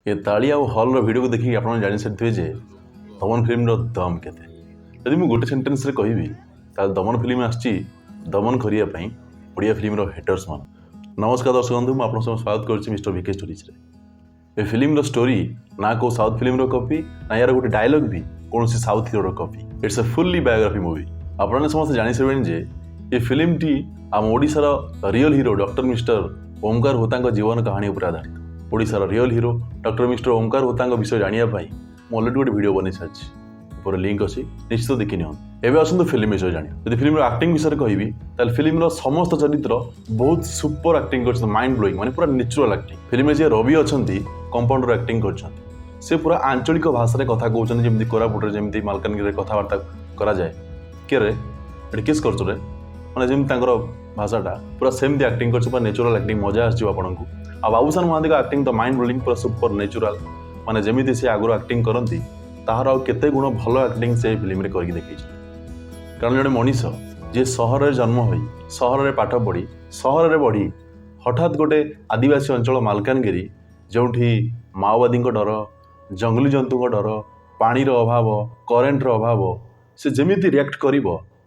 ये ताली आउ हल भिडियो को देखिए आप जानी सारी जे दमन फिल्म दम केते यदि मुझे गोटे सेन्टेन्स कहबी ताल दमन फिल्म आसी दमन करने ओडिया फिल्म हेटर्स मान। नमस्कार दर्शक बंधु मुझे आप स्वागत करुच्ची मिस्टर विके स्टोरीज रे। फिल्म स्टोरी ना को साउथ फिल्म कॉपी ना यार गोटे डायलॉग भी कौन south hero copy. It's a fully biography movie. आपने समस्त जानी सारे जे ये फिल्म टी आम ओडिशार real hero doctor mister Omkar Hota जीवन कहानी उपर आधारित। ओडिशार real hero doctor mister Omkar Hota विषय जानापी मुझे अलरेडी गोटे वीडियो बन सारी ऊपर लिंक अच्छी निश्चित देखी एवं आसतु फिल्म विषय जाना। जब फिल्म आक्टिंग विषय कहबी ताल फिल्म समस्त चरित्र बहुत सुपर आक्टिंग कर माइंड ब्लोइंग माने पूरा नेचुरल आक्टिंग। फिल्म जे रवि अच्छा कंपाउंडर आक्टिंग कर पूरा आंचलिक भाषा कथा कहते जमी कोरापुटे जमी मालकानगिरी कथबार्ता कराए किए किस कर मैंने जमी भाषाटा पूरा सेमती आक्टिंग कर नेचुरल आक्टिंग मजा आपन को। आ बाबूशान महांती आक्टिंग तो माइंड ब्लोइंग पूरा सुपर नेचुरल माने जमी से आगुरी आक्टिंग करती ताहार केते गुण भल आक्टिंग से फिल्म रे करके देखी। कारण जड़े मनीष जी सहर में जन्म हो सहर में पाठ पढ़ी सहर में बढ़ी हठात गोटे आदिवासी अंचल मालकानगिरी जोठी माओवादी डर जंगली जंतु डर पानीर अभाव करेन्टर अभाव से जमीती रिएक्ट कर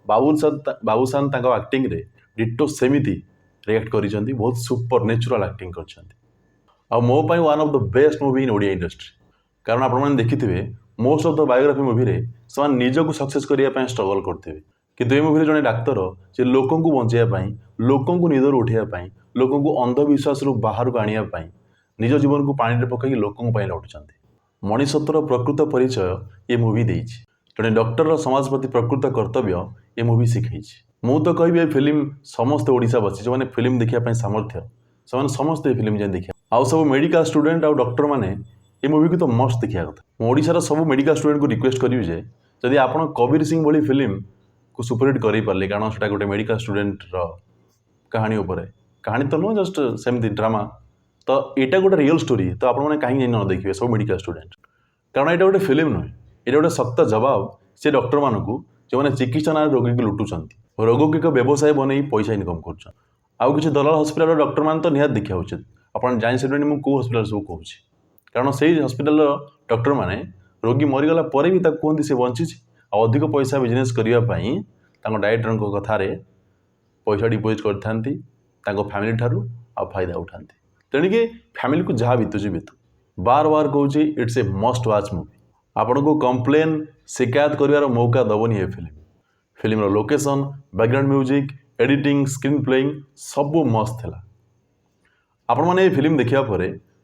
बाबूशान आक्टिंग रे डिटो सेमिति रिएक्ट कर बहुत सुपर नेचुरल आक्टिंग कर मो पाई one of the best movie in Odia industry. कारण आपने देखिथे most of the biography movie रे से निजक सक्सेस करने स्ट्रगल करते किंतु ये मूवी जड़े डाक्तर जे लोक बचाई लोक निदर उठाई लोक अंधविश्वास बाहर को आने निज जीवन को पानी पकई लोक लौटुंट मनीषत्वर प्रकृत परिचय ये मूवी देछि। जड़े डॉक्टर समाज प्रति प्रकृत कर्तव्य ये मूवी शिखई। मु तो कहि ये फिल्म समस्त ओडिशावासी जो मैंने फिल्म देखा सामर्थ्य से समस्त फिल्म जाए देखा आउ सब मेडिकल स्टूडेंट आउ डॉक्टर मैंने ये मूवी को तो मस्त देखा कथा। ओडिशार सब मेडिकल स्टूडेंट को रिक्वेस्ट करी जे जदि आपण कबीर सिंह भली फिल्म को सुपरहिट कर पारे कारण से गोटे मेडिकल स्टूडेंट कहानी उपर कहानी तो नुह जस्ट सेमती ड्रामा तो यहाँ गोटे रियल स्टोरी तो आपने कहीं न देखिए सब मेडिकल स्टूडेंट कारण यहाँ गोटे फिल्म नुहे ये गोटे सख्त जवाब से डॉक्टर मानक जो मैंने चिकित्सा ना रोगी को लुटुंट रोग को एक व्यवसाय बन पैसा इनकम कर आउ कि दलाल हस्पिटाल डॉक्टर मान तो निहात देखा उचित। आप जान सकते मुझे कौ हस्पिटाल सब कहूँ कारण से हस्पिटाल डॉक्टर मैंने रोगी मरीगला भी कहते से बंची अधिक पैसा बिजनेस करने डायरेक्टर कथार पैसा डिपोजिट कर फैमिली ठारू आ फायदा उठाती तेणुक फैमिली को जहाँ बीतुची बीतु बार बार कहूँ it's a must watch movie. आपण को कंप्लेन शिकायत कर मौका दबनी ये film location background music editing screen playing सब मस्त है। आपण मैंने फिल्म देखा पर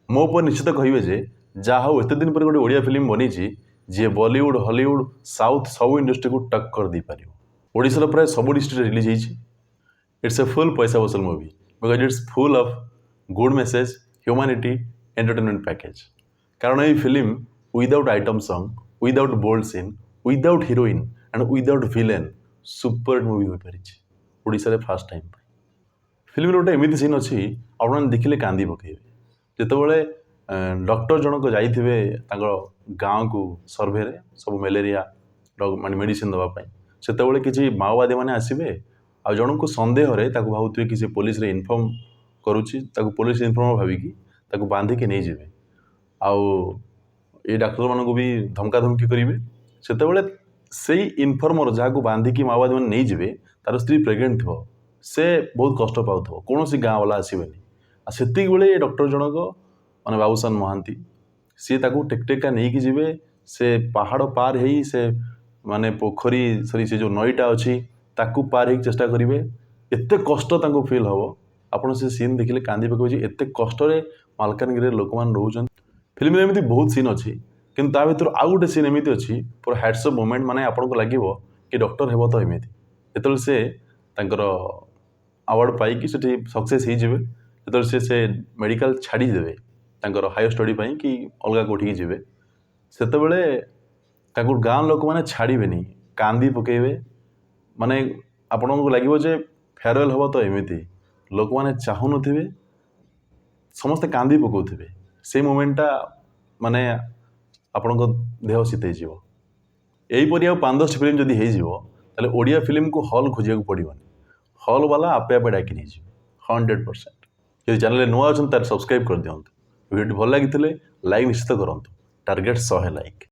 मो पर निश्चित कहे जे जहाँ हूँ एत दिन पर गोटे ओडिया फिल्म बनी जी बॉलीवुड हॉलीवुड साउथ सब इंडस्ट्री को टक्कर दे पार। ओडिशार प्राय सब डिस्ट्रिक्ट रिलीज होती। इट्स ए फुल पैसा वसूल movie because it's full of good message humanity entertainment package. कारण ये film without item song without bold scene without heroine and without villain super movie हो पारी ओडिशा फास्ट टाइम। फिल्म गोटे एमती scene अच्छी आपने देखिले कांदी पकेबे जितेबाला डॉक्टर जनक जाइए गाँव को सर्वे रे सब मलेरिया माने मेडिसिन दवापाई से किसी माओवादी मैंने आसवे आ जन को संदेह भावुए कि पुलिस रे इनफॉर्म करुच्ची पुलिस इनफॉर्मर भाविकी बांधिकी नहीं जाए आउ ये डाक्तर मानक भी धमका धमकी करेंगे से इनफॉर्मर जहाँ को बांधिकी माओवादी मैंने नहीं जाए तार स्त्री प्रेग्नेंट थो से बहुत कष्ट पाऊ कौन सी गाँव वाला आसबेनि से बेले डॉक्टर जनक माने babushaan mohanty सी टेकटेका नहीं कि जीवे से पहाड़ पार ही से माने पोखरी सरी से जो नईटा अच्छी ताकू पार ही चेष्टा करेंगे एत कष्ट फिल हम आपड़ से सीन देखिले कांदी पकड़ एत कष्ट मालकानगिरी लोक मैंने रोच। फिल्म एमती बहुत सीन अच्छी कि भर आउ गोटे सीन एमती अच्छी पूरा हैट्स अप मोमेंट माने आपको लगे कि डॉक्टर हे तो एमती जो से अवार्ड पाई सक्सेस हो से मेडिकल छाड़देवे हायर स्टडी कि अलग कौटी जी से गाँव लोक मैंने छाड़बे कांदी पकेबे माने आपण को लगे फेयरवेल हम तो एमती लोक मैंने चाहून थे समस्ते कांदी पकाउे से मोमेंटा माने आपण देह शीतई यहीपरि आ 5-10 फिल्म जदि हो ओडिया फिल्म को हॉल खोजा पड़ोनी हॉल वाला आपे आपे डाक नहीं 100%। यदि चैनल नुआ अच्छा तार सब्सक्राइब कर दिखाँ ଭିଡ଼ିଓଟି ଭଲ ଲାଗିଥିଲେ ଲାଇକ୍ ନିଶ୍ଚିତ କରନ୍ତୁ। Target 100 like.